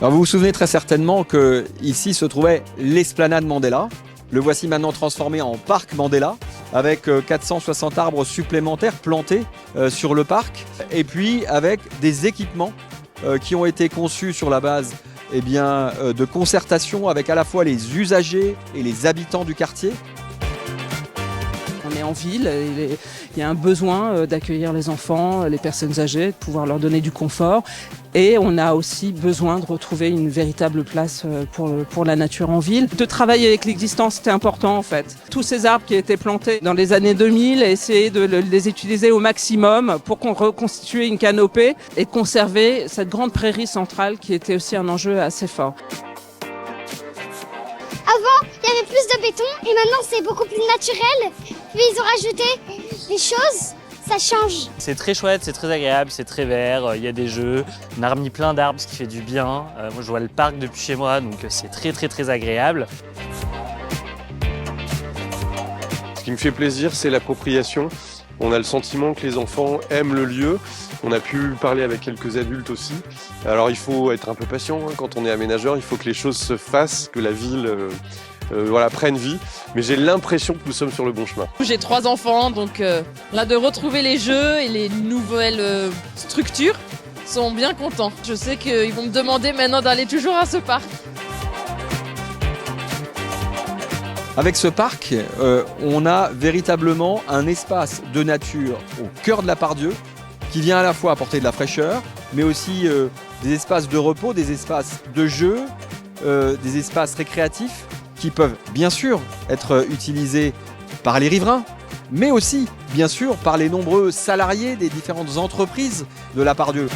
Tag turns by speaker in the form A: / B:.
A: Alors vous vous souvenez très certainement que ici se trouvait l'esplanade Mandela. Le voici maintenant transformé en parc Mandela avec 460 arbres supplémentaires plantés sur le parc et puis avec des équipements qui ont été conçus sur la base de concertation avec à la fois les usagers et les habitants du quartier.
B: On est en ville, il y a un besoin d'accueillir les enfants, les personnes âgées, de pouvoir leur donner du confort. Et on a aussi besoin de retrouver une véritable place pour la nature en ville. De travailler avec l'existant, c'était important en fait. Tous ces arbres qui étaient plantés dans les années 2000, essayer de les utiliser au maximum pour qu'on reconstitue une canopée et conserver cette grande prairie centrale qui était aussi un enjeu assez fort.
C: Avant, il y avait plus de béton et maintenant c'est beaucoup plus naturel. Puis ils ont rajouté des choses, ça change.
D: C'est très chouette, c'est très agréable, c'est très vert, il y a des jeux. On a remis plein d'arbres, ce qui fait du bien. Moi je vois le parc depuis chez moi, donc c'est très agréable.
E: Ce qui me fait plaisir, c'est l'appropriation. On a le sentiment que les enfants aiment le lieu. On a pu parler avec quelques adultes aussi. Alors il faut être un peu patient quand on est aménageur, il faut que les choses se fassent, que la ville prenne vie. Mais j'ai l'impression que nous sommes sur le bon chemin.
F: J'ai 3 enfants, donc là de retrouver les jeux et les nouvelles structures, ils sont bien contents. Je sais qu'ils vont me demander maintenant d'aller toujours à ce parc.
A: Avec ce parc, on a véritablement un espace de nature au cœur de la Part-Dieu qui vient à la fois apporter de la fraîcheur, mais aussi des espaces de repos, des espaces de jeu, des espaces récréatifs qui peuvent bien sûr être utilisés par les riverains, mais aussi bien sûr par les nombreux salariés des différentes entreprises de la Part-Dieu.